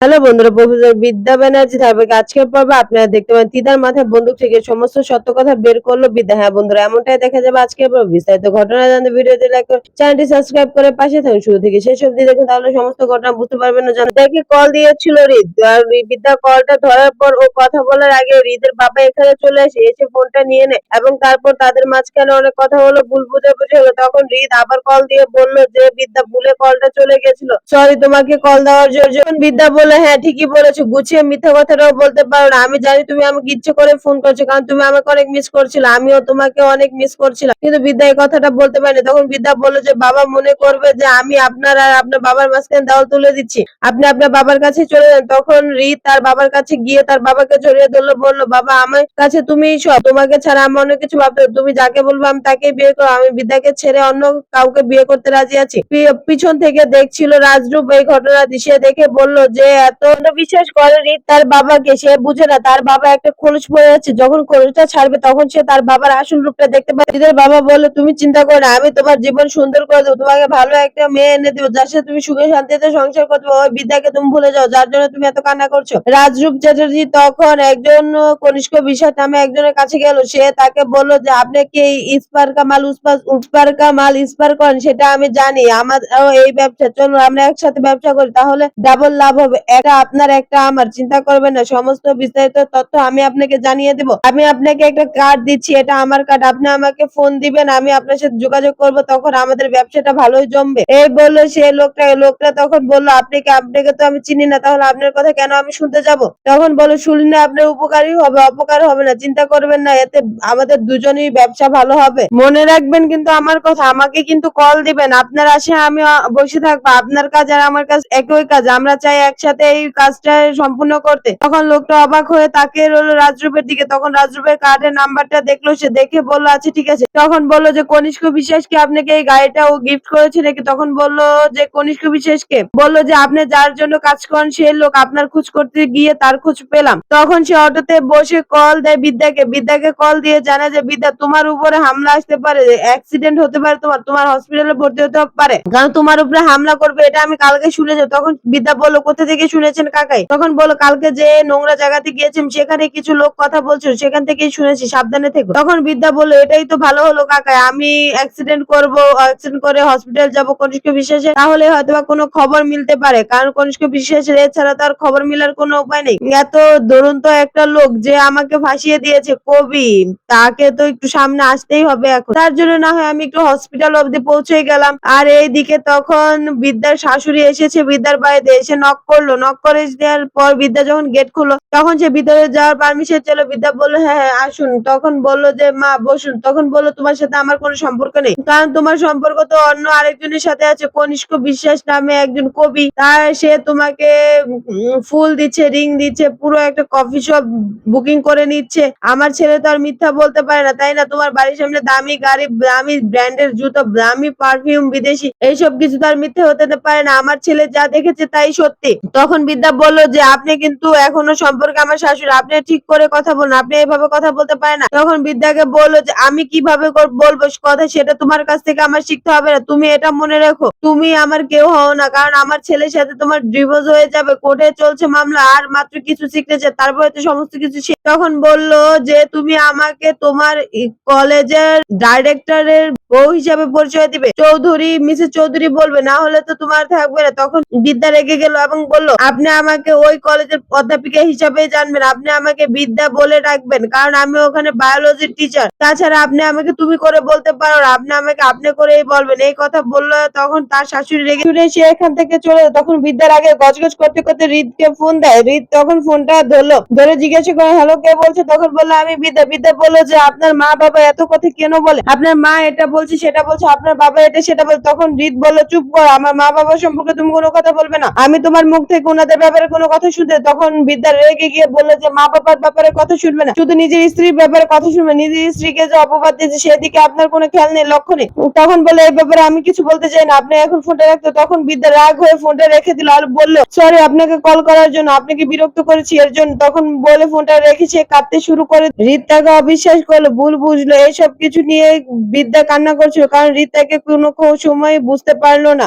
Hello বন্ধুরা, professor বিদ্যা ব্যানার্জি ধারাবাহিক আজকের পর্বে আপনারা দেখতে পাবেন তিদার মাথায় বন্দুক থেকে সমস্ত সত্য কথা বের করলো বিদ্যা। হ্যাঁ বন্ধুরা, এমনটাই দেখা যাবে আজকের পর্বে। বিস্তারিত ঘটনা জানতে ভিডিওতে লাইক করে চ্যানেলটি সাবস্ক্রাইব করে পাশে থাকুন। শুরু থেকে শেষ অবধি দেখুন, তাহলে সমস্ত ঘটনা বুঝতে পারবেন। না জানতে দেখে কল দিয়েছিল হৃদ, আর বিদ্যা কলটা ধরার পর ও কথা বলার আগে হৃদের বাবা এখানে চলে এসে ফোনটা নিয়ে নেয় এবং তারপর তাদের মাঝখানে অনেক কথা হলো, ভুল বুঝাবুঝি হলো। তখন হৃদ আবার কল দিয়ে বলল যে বিদ্যা ভুলে কলটা চলে গেছিল, সরি তোমাকে কল দেওয়ার জন্য। বিদ্যা বলে, হ্যাঁ ঠিকই বলেছো, গুছিয়ে মিথ্যা কথাটাও বলতে পারো না। আমি জানি তুমি আমাকে ইচ্ছে করে ফোন করছো, কারণ তুমি আমাকে অনেক মিস করছিলে, আমিও তোমাকে অনেক মিস করছিলাম, কিন্তু বিদ্যা এই কথাটা বলতে পারেনি। তখন বিদ্যা বললো যে বাবা মনে করবে যে আমি আপনার আর আপনার বাবার মাঝখানে দেওয়াল তুলে দিচ্ছি, আপনি আপনার বাবার কাছে চলে যান। তখন রিত তার বাবার কাছে গিয়ে তার বাবাকে জড়িয়ে ধরলো, বললো বাবা আমার কাছে তুমিই সব, তোমাকে ছাড়া আমি অন্য কিছু ভাবতে, তুমি যাকে বলবো আমি তাকেই বিয়ে করো, আমি বিদ্যাকে ছেড়ে অন্য কাউকে বিয়ে করতে রাজি আছি। পিছন থেকে দেখছিল রাজরূপ এই ঘটনাটি, সে দেখে বলল যে এত বিশ্বাস করে রিত তার বাবাকে, সে বুঝে না তার বাবা একটা খোলস পড়ে যাচ্ছে, যখন খোলসটা ছাড়বে তখন সে তার বাবার আসল রূপটা দেখতে পায়। রিতের বাবা বলল তুমি চিন্তা করো না, আমি তোমার জীবন সুন্দর করে দেবো, তোমাকে ভালো একটা মেয়ে এনে দেবো যার সাথে তুমি সুখে শান্তিতে সংসার করতে পারো। ওই বিদ্যাকে তুমি ভুলে যাও যার জন্য তুমি এত কান্না করছো। রাজরূপ চ্যাটার্জি তখন একজন কনিষ্ক বিশ্বাস নামে একজনের কাছে গেল, সে তাকে বলল যে আপনি কি ইস্পার কামাল ইস্পার করেন সেটা আমি জানি, আমার এই ব্যবসা, চলুন আমরা একসাথে ব্যবসা করি, তাহলে ডাবল লাভ হবে, একটা আপনার একটা আমার, চিন্তা করবেন না, সমস্ত বিস্তারিত তথ্য আমি আপনাকে জানিয়ে দেব। আমি আপনাকে একটা কার্ড দিচ্ছি, এটা আমার কার্ড, আপনি আমাকে ফোন দিবেন, আমি আপনার সাথে যোগাযোগ করব, তখন আমাদের ব্যবসাটা ভালোই জমবে। এই বললো সে লোকটা তখন বললো আপনাকে তো আমি চিনি না, তাহলে আপনার কথা কেন আমি শুনতে যাব। তখন বলো শুনলে আপনার উপকারই হবে, অপকার হবে না, চিন্তা করবেন না, এতে আমাদের দুজনেই ব্যবসা ভালো হবে। মনে রাখবেন কিন্তু আমার কথা, আমাকে কিন্তু কল দিবেন, আপনার আসে আমি বসে থাকবো, আপনার কাজ আর আমার কাজ একই কাজ, আমরা চাই একসাথে এই কাজটা সম্পূর্ণ করতে। তখন লোকটা অবাক হয়ে তাকিয়ে রইলো রাজরূপের দিকে। তখন রাজরূপের কার্ডের নাম্বারটা দেখলো, সে দেখে বললো আচ্ছা ঠিক আছে। তখন বললো যে কনিষ্ক বিশ্বাস কি আপনাকে এই গাড়িটা ও গিফট করেছে নাকি। তখন বললো যে কনিষ্ক বিশ্বাসকে, বললো যে আপনি যার জন্য কাজ করেন সেই লোক, আপনার খোঁজ করতে গিয়ে তার খোঁজ পেলাম। তখন সে অটোতে বসে কল দেয় বিদ্যাকে কল দিয়ে জানায় যে বিদ্যা তোমার উপরে হামলা আসতে পারে, অ্যাক্সিডেন্ট হতে পারে, তোমার হসপিটালে ভর্তি হতে পারে, কারণ তোমার উপরে হামলা করবে, এটা আমি কালকে শুনেছি। তখন বিদ্যা বললো কোথা থেকে শুনেছেন কাকাই। তখন বললো কালকে যে নোংরা জায়গাতে গিয়েছিলাম সেখানে কিছু লোক কথা বলছিল, সেখান থেকেই শুনেছি, সাবধানে থেকো। তখন বিদ্যা বললো এটাই তো ভালো হলো কাকাই, আমি অ্যাক্সিডেন্ট করে হসপিটাল যাবো কনিষ্ক বিশ্বাসে, তাহলে হয়তো কোনো খবর মিলতে পারে, কারণ কনিষ্ক বিশ্বাসের এছাড়া তার খবর মিলার কোনো উপায় নেই। এত দুরন্ত একটা লোক যে আমাকে ফাঁসিয়ে দিয়েছে, কবি, তাকে তো একটু সামনে আসতেই হবে এখন, তার জন্য না হয় আমি একটু হসপিটাল অব্দি পৌঁছে গেলাম। আর এইদিকে তখন বিদ্যার শাশুড়ি এসেছে বিদ্যার বাড়িতে, এসে নক করলো, নক করে দেওয়ার পর বিদ্যা যখন গেট খুললো তখন সে ভিতরে যাওয়ার পারমিশন ছিল। বিদ্যা বললো হ্যাঁ হ্যাঁ আসুন। তখন বললো যে মা বসুন। তখন বললো তোমার সাথে আমার কোনো সম্পর্ক নেই, কারণ তোমার সম্পর্ক তো অন্য আরেকজনের সাথে আছে, কনিষ্ক বিশ্বাস নামে একজন কবি, তার সে তোমাকে ফুল দিচ্ছে, রিং দিচ্ছে, পুরো একটা কফি শপ বুকিং করে নিচ্ছে। আমার ছেলে তো আর মিথ্যা বলতে পারে না, তাই না? তোমার বাড়ির সামনে দামি গাড়ি, দামি ব্র্যান্ডের জুতো, দামি পারফিউম, বিদেশি, এইসব কিছু তো আর মিথ্যে হতে পারে না, আমার ছেলে যা দেখেছে তাই সত্যি। তখন বিদ্যা বললো যে আপনি কিন্তু এখনো সম্পর্কে আমার শাশুড়ি, আপনি ঠিক করে কথা বলুন, আপনি এইভাবে কথা বলতে পারেন না। তখন বিদ্যাকে বললো যে আমি কিভাবে বলবো কথা, সেটা তোমার কাছ থেকে আমার শিখতে হবে না, তুমি এটা মনে রাখো, তুমি আমার কেউ হও না, কারণ আমার ছেলের সাথে তোমার ডিভোর্স হয়ে যাবে, কোর্টে চলছে মামলা, আর মাত্র কিছু সিগনেচার, তারপরে তো সমস্ত কিছু। তখন বলল যে তুমি আমাকে তোমার কলেজের ডাইরেক্টরের বউ হিসাবে পরিচয় দিবে, মিসেস চৌধুরী বলবে, না হলে তো তোমার থাকবে না। তখন বিদ্যা রেগে গেল এবং বলল আপনি আমাকে ওই কলেজের অধ্যাপিকা হিসাবে জানবেন, আপনি আমাকে বিদ্যা বলে ডাকবেন, কারণ আমি ওখানে বায়োলজির টিচার, তাছাড়া আপনি আমাকে তুমি করে বলতে পারো, আপনি আমাকে আপনি করেই বলবেন। এই কথা বললো তখন তার শাশুড়ি রেগে শুনে সে এখান থেকে চলে যায়। তখন বিদ্যার আগে গজগজ করতে করতে রিতকে ফোন দেয়। রিত তখন ফোনটা ধরলো, ধরে জিজ্ঞাসা করে হ্যালো কে বলছে। তখন বললো আমি বিদ্যা বললো যে আপনার মা বাবা এত কথা কেন বলে, আপনার মা এটা বলছে সেটা বলছে, আপনার বাবা এটা সেটা বলছে। তখন রিত বললো চুপ কর, আমার মা বাবার সম্পর্কে তুমি কোনো কথা বলবে না, আমি তোমার মুখ থেকে ওনাদের ব্যাপারে কোনো কথা শুনতে। তখন বিদ্যা রেগে গিয়ে বললো যে মা বাবার ব্যাপারে কথা শুনবে না, শুধু নিজের স্ত্রীর ব্যাপারে কথা শুনবে, নিজের স্ত্রীকে যে অপবাদ দিয়েছে সেদিকে আপনার কোনো খেয়াল নেই, লক্ষ্য নেই। তখন বলে এই ব্যাপারে আমি কিছু বলতে চাই না, আপনি এখন ফোনটা রাখতে। তখন বিদ্যা রাগ হয়ে ফোনটা রেখে দিল আর বললো সরি আপনাকে কল করার জন্য, আপনাকে বিরক্ত করেছি এর জন্য। তখন বলে ফোনটা রেখে সে কাঁদতে শুরু করে। রিত তাকে অবিশ্বাস করলো, ভুল বুঝলো, এইসব কিছু নিয়ে বিদ্যা কান্না করছিল, কারণ রিত তাকে কোনো সময় বুঝতে পারলো না।